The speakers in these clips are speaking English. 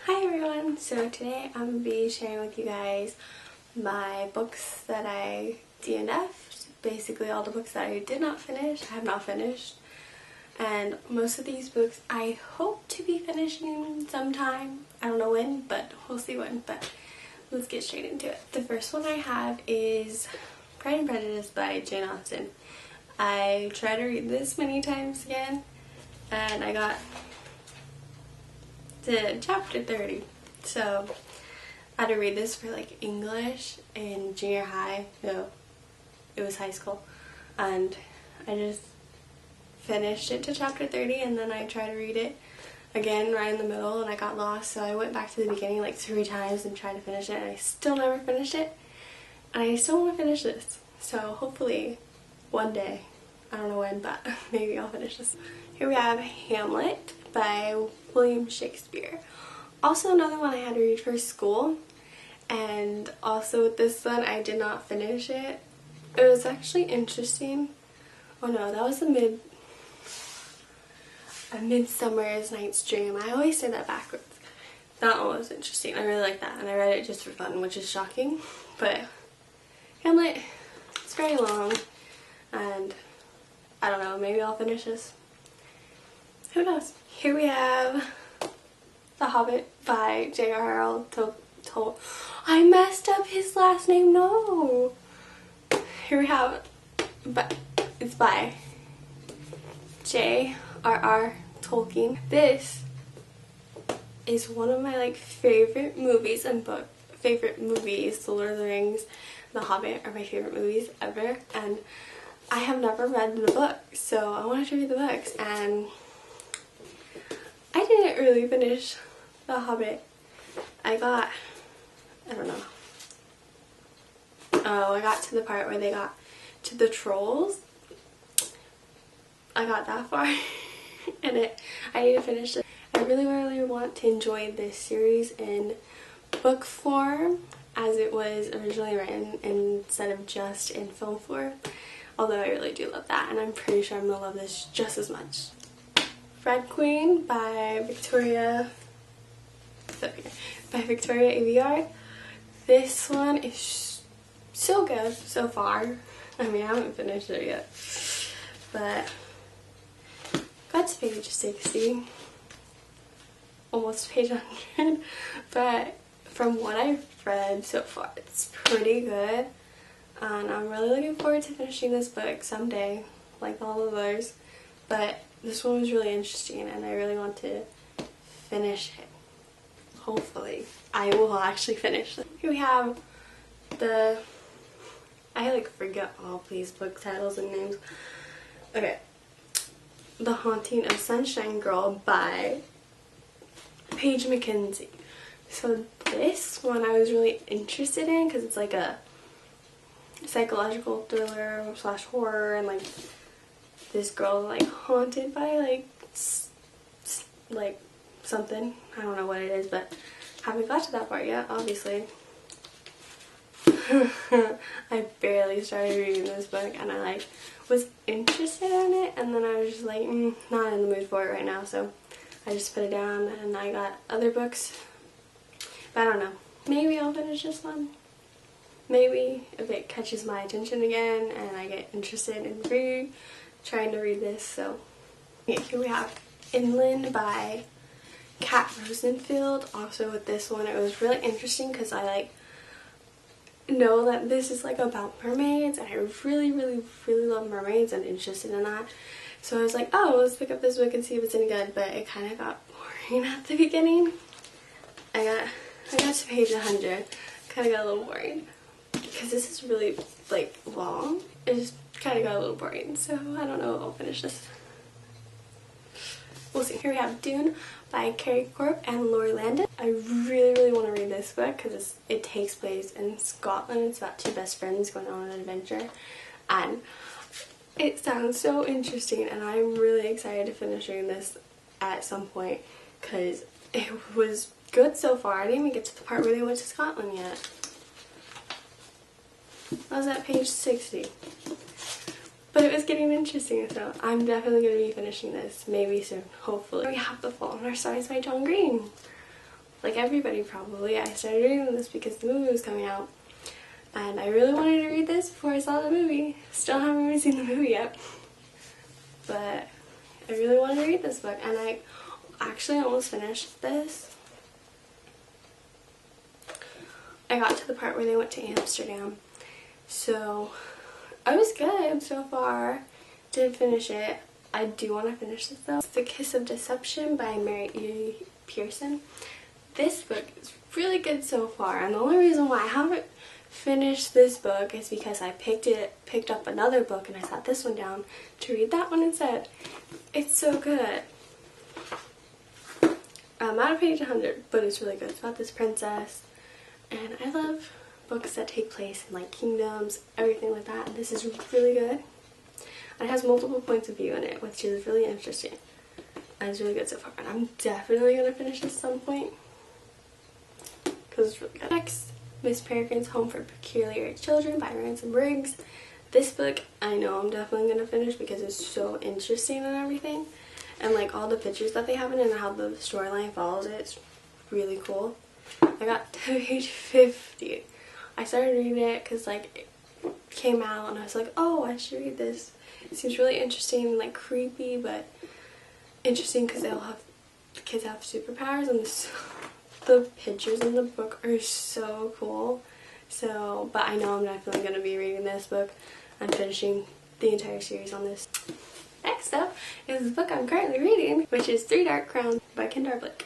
Hi everyone! So today I'm going to be sharing with you guys my books that I DNF'd. Basically all the books that I did not finish, I have not finished. And most of these books I hope to be finishing sometime. I don't know when, but we'll see when. But let's get straight into it. The first one I have is Pride and Prejudice by Jane Austen. I tried to read this many times again and I got to chapter 30, so I had to read this for like English in junior high. No, it was high school, and I just finished it to chapter 30 and then I tried to read it again right in the middle and I got lost, so I went back to the beginning like 3 times and tried to finish it and I still never finished it, and I still want to finish this, so hopefully one day, I don't know when, but maybe I'll finish this. Here we have Hamlet by William Shakespeare. Also another one I had to read for school, and also with this one I did not finish it. It was actually interesting. Oh no, that was A Midsummer's Night's Dream. I always say that backwards. That one was interesting. I really like that, and I read it just for fun, which is shocking. But Hamlet, it's very long, and I don't know, maybe I'll finish this. Who knows? Here we have The Hobbit by J.R.R. Tolkien. I messed up his last name, no! Here we have, but it's by J.R.R. Tolkien. This is one of my favorite movies and favorite movies. The Lord of the Rings, The Hobbit are my favorite movies ever, and I have never read the book, so I wanted to read the books, and I didn't really finish The Hobbit. I got to the part where they got to the trolls. I got that far and I need to finish it. I really want to enjoy this series in book form as it was originally written instead of just in film form. Although I really do love that, and I'm pretty sure I'm going to love this just as much. Red Queen by Victoria AVR. This one is so good so far. I mean, I haven't finished it yet, but got to page 60, almost page 100, but from what I've read so far, it's pretty good. And I'm really looking forward to finishing this book someday, like all of those. But this one was really interesting and I really want to finish it. Hopefully, I will actually finish it. Here we have I forget all these book titles and names. Okay. The Haunting of Sunshine Girl by Paige Mackenzie. So this one I was really interested in because it's like a psychological thriller / horror, and this girl haunted by something. I don't know what it is, but haven't got to that part yet, obviously. I barely started reading this book and I was interested in it, and then I was just not in the mood for it right now, so I just put it down and I got other books. But I don't know, maybe I'll finish this one. Maybe if it catches my attention again and I get interested in trying to read this. So yeah, here we have Inland by Kat Rosenfield. Also with this one, it was really interesting because I know that this is about mermaids, and I really love mermaids and interested in that. So I was like, oh, let's pick up this book and see if it's any good, but it kind of got boring at the beginning. I got to page 100, kind of got a little boring. Because this is really long, it just kind of got a little boring, so I don't know if I'll finish this. We'll see. Here we have Dune by Carrie Corp and Laurie Landon. I really want to read this book because it takes place in Scotland. It's about 2 best friends going on an adventure, and it sounds so interesting, and I'm really excited to finish reading this at some point because it was good so far. I didn't even get to the part where they went to Scotland yet. I was at page 60. But it was getting interesting, so I'm definitely going to be finishing this maybe soon, hopefully. We have The Fault in Our Stars by John Green. like everybody probably, I started reading this because the movie was coming out. And I really wanted to read this before I saw the movie. Still haven't even seen the movie yet. But I really wanted to read this book, and I actually almost finished this. I got to the part where they went to Amsterdam. So I was good so far. Did finish it. I do want to finish this though. It's The Kiss of Deception by Mary E. Pearson. This book is really good so far, and the only reason why I haven't finished this book is because I picked up another book and I sat this one down to read that one instead. It's so good. I'm at page 100, but it's really good. It's about this princess, and I love books that take place in like kingdoms, everything like that, and this is really good. And it has multiple points of view in it, which is really interesting. And it's really good so far, and I'm definitely going to finish this at some point because it's really good. Next, Miss Peregrine's Home for Peculiar Children by Ransom Briggs. This book I know I'm definitely going to finish because it's so interesting and everything. And like all the pictures that they have in it and how the storyline follows it, it's really cool. I got to page 50. I started reading it because like it came out and I was like, oh, I should read this. It seems really interesting and like creepy, but interesting because the kids have superpowers, and the pictures in the book are so cool. So, but I know I'm definitely going to be reading this book and finishing the entire series on this. Next up is the book I'm currently reading, which is Three Dark Crowns by Kendra Blake.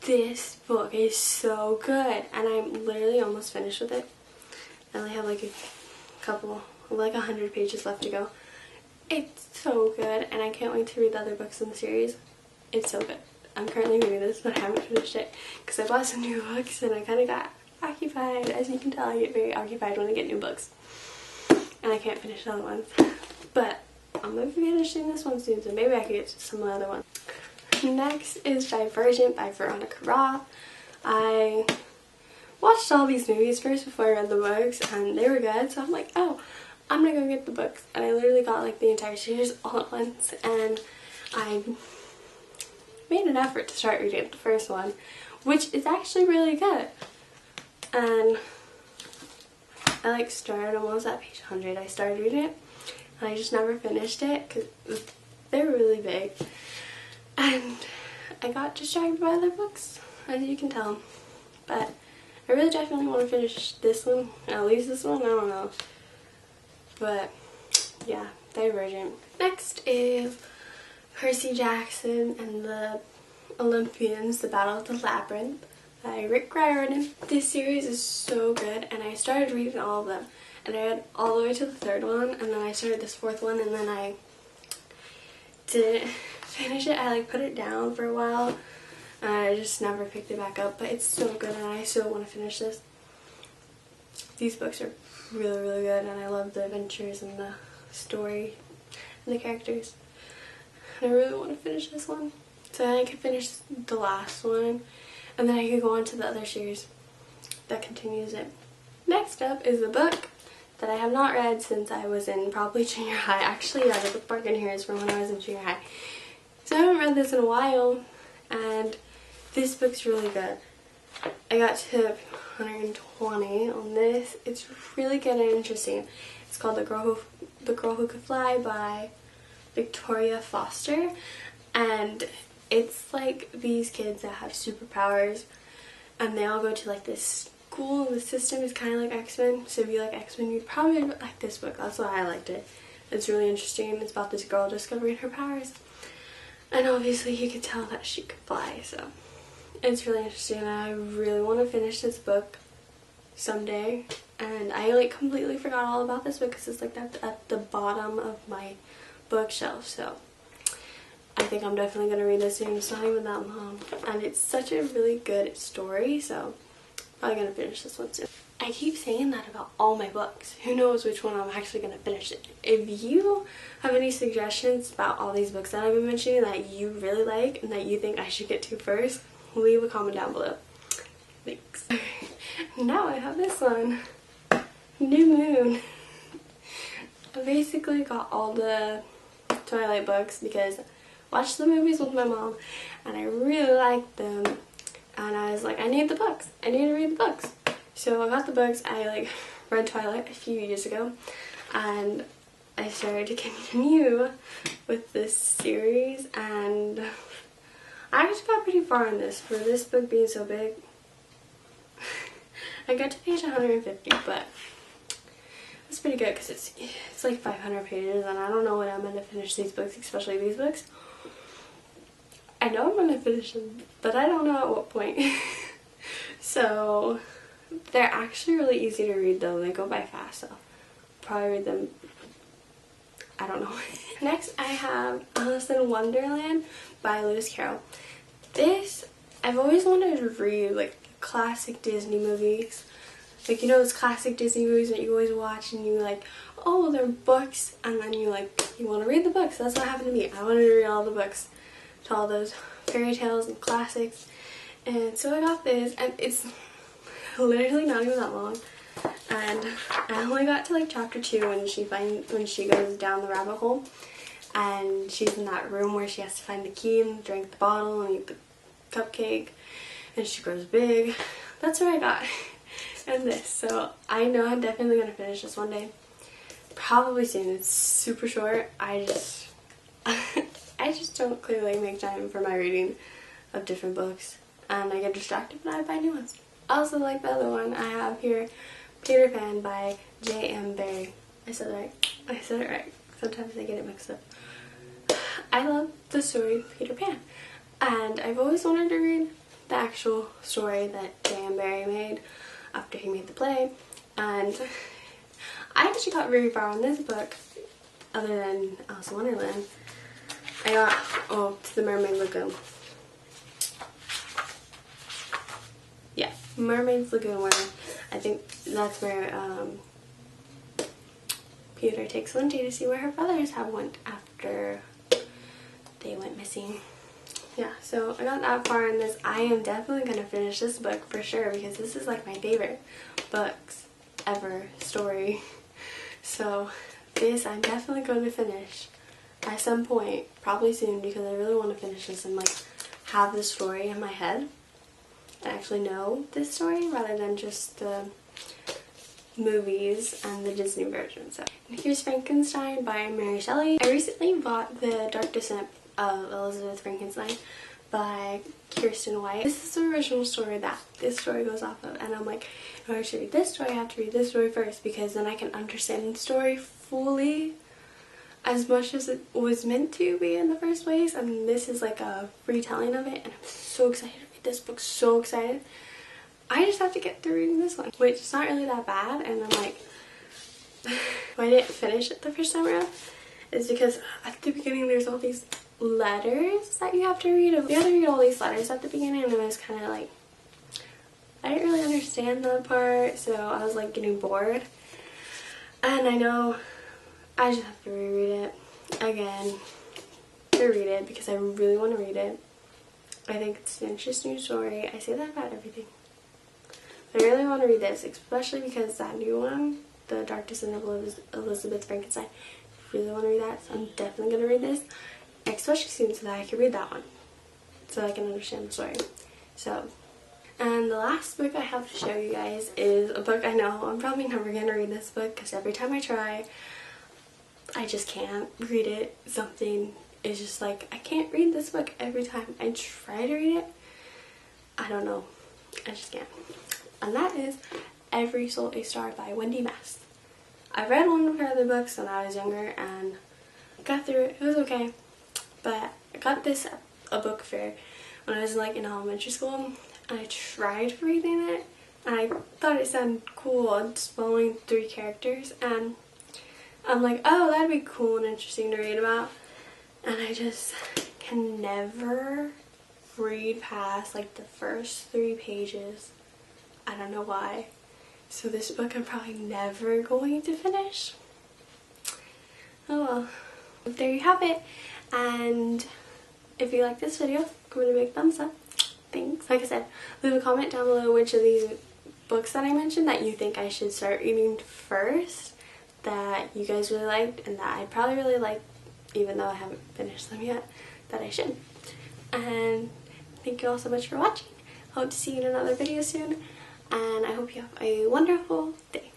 This book is so good, and I'm literally almost finished with it. I only have like a couple, like 100 pages left to go. It's so good, and I can't wait to read the other books in the series. It's so good. I'm currently reading this, but I haven't finished it because I bought some new books and I kind of got occupied. As you can tell, I get very occupied when I get new books, and I can't finish the other ones. But I'm going to be finishing this one soon, so maybe I can get to some of the other ones. Next is Divergent by Veronica Roth. I watched all these movies first before I read the books, and they were good, so I'm like, oh, I'm gonna go get the books. And I literally got like the entire series all at once, and I made an effort to start reading the first one, which is actually really good. And I like started almost at page 100. I started reading it, and I just never finished it because they're really big. And I got distracted by other books, as you can tell. But I really definitely want to finish this one, at least this one, I don't know. But yeah, Divergent. Next is Percy Jackson and the Olympians, The Battle of the Labyrinth by Rick Riordan. This series is so good, and I started reading all of them. And I read all the way to the third one, and then I started this fourth one, and then I didn't finish it. I like put it down for a while, and I just never picked it back up. But it's so good, and I still want to finish this. These books are really, really good, and I love the adventures and the story and the characters. And I really want to finish this one, so then I could finish the last one, and then I could go on to the other series that continues it. Next up is a book that I have not read since I was in probably junior high. Actually, yeah, the bookmark in here is from when I was in junior high. So I haven't read this in a while, and this book's really good. I got to 120 on this. It's really good and interesting. It's called The Girl Who Could Fly by Victoria Foster, and it's like these kids that have superpowers, and they all go to like this school, and the system is kind of like X-Men. So if you like X-Men, you'd probably like this book. That's why I liked it. It's really interesting. It's about this girl discovering her powers, and obviously you could tell that she could fly, so it's really interesting. And I really want to finish this book someday, and I like completely forgot all about this book because it's like at the bottom of my bookshelf. So I think I'm definitely going to read this soon. It's not even that long, and it's such a really good story, so I'm probably going to finish this one soon. I keep saying that about all my books. Who knows which one I'm actually going to finish it. If you have any suggestions about all these books that I've been mentioning that you really like and that you think I should get to first, leave a comment down below. Thanks. Now I have this one, New Moon. I basically got all the Twilight books because I watched the movies with my mom and I really liked them, and I was was like, I need the books. I need to read the books. So I got the books. I like read Twilight a few years ago, and I started to continue with this series, and I actually got pretty far in this for this book being so big. I got to page 150, but it's pretty good because it's like 500 pages, and I don't know when I'm going to finish these books, especially these books. I know I'm going to finish them, but I don't know at what point. So they're actually really easy to read though. They go by fast, so I'll probably read them, I don't know. Next I have Alice in Wonderland by Lewis Carroll. This, I've always wanted to read like classic Disney movies. Like, you know those classic Disney movies that you always watch and you like, oh, they're books, and then you want to read the books. That's what happened to me. I wanted to read all the books to all those fairy tales and classics. And so I got this, and it's literally not even that long. And I only got to like chapter 2 when she goes down the rabbit hole, and she's in that room where she has to find the key and drink the bottle and eat the cupcake, and she grows big. That's what I got in this. So I know I'm definitely gonna finish this one day, probably soon. It's super short. I just don't clearly make time for my reading of different books, and I get distracted when I buy new ones. Also, like the other one I have here, Peter Pan by J.M. Barrie. I said it right. I said it right. Sometimes I get it mixed up. I love the story of Peter Pan, and I've always wanted to read the actual story that J.M. Barrie made after he made the play, and I actually got very far on this book, other than Alice in Wonderland. I got to the Mermaid Lagoon. Yeah, Mermaid's Lagoon, where I think that's where Peter takes Lindy to see where her brothers have went after they went missing. Yeah, so I got that far in this. I am definitely going to finish this book for sure, because this is like my favorite books ever story. So this I'm definitely going to finish at some point, probably soon, because I really want to finish this and like have the story in my head. I actually know this story rather than just the movies and the Disney version. So here's Frankenstein by Mary Shelley. I recently bought The Dark Descent of Elizabeth Frankenstein by Kirsten White. This is the original story that this story goes off of, and I'm like, in order to read this story I have to read this story first, because then I can understand the story fully as much as it was meant to be in the first place. I mean, this is like a retelling of it, and I'm so excited to read this book, so excited. I just have to get through reading this one, which is not really that bad, and I'm like, why I didn't finish it the first time around is because at the beginning there's all these letters that you have to read. You have to read all these letters at the beginning, and I was kind of like, I didn't really understand that part, so I was like getting bored. And I know I just have to reread it again to read it, because I really want to read it. I think it's an interesting story. I say that about everything. I really want to read this, especially because that new one, The Dark Descent of Elizabeth Frankenstein, I really want to read that, so I'm definitely going to read this, especially soon, so that I can read that one, so I can understand the story. So, and the last book I have to show you guys is a book I know I'm probably never going to read this book, because every time I try, I just can't read it. Something is just like, I can't read this book every time I try to read it. I don't know. I just can't. And that is Every Soul a Star by Wendy Mast. I read one of her other books when I was younger and got through it. It was okay. But I got this at a book fair when I was like in elementary school, and I tried reading it, and I thought it sounded cool, just following 3 characters, and I'm like, oh, that'd be cool and interesting to read about. And I just can never read past like the first 3 pages. I don't know why. So this book I'm probably never going to finish. Oh well. There you have it. And if you like this video, give it a big thumbs up. Thanks. Like I said, leave a comment down below which of these books that I mentioned that you think I should start reading first, that you guys really liked, and that I probably really liked, even though I haven't finished them yet, that I should. And thank you all so much for watching. hope to see you in another video soon, and I hope you have a wonderful day.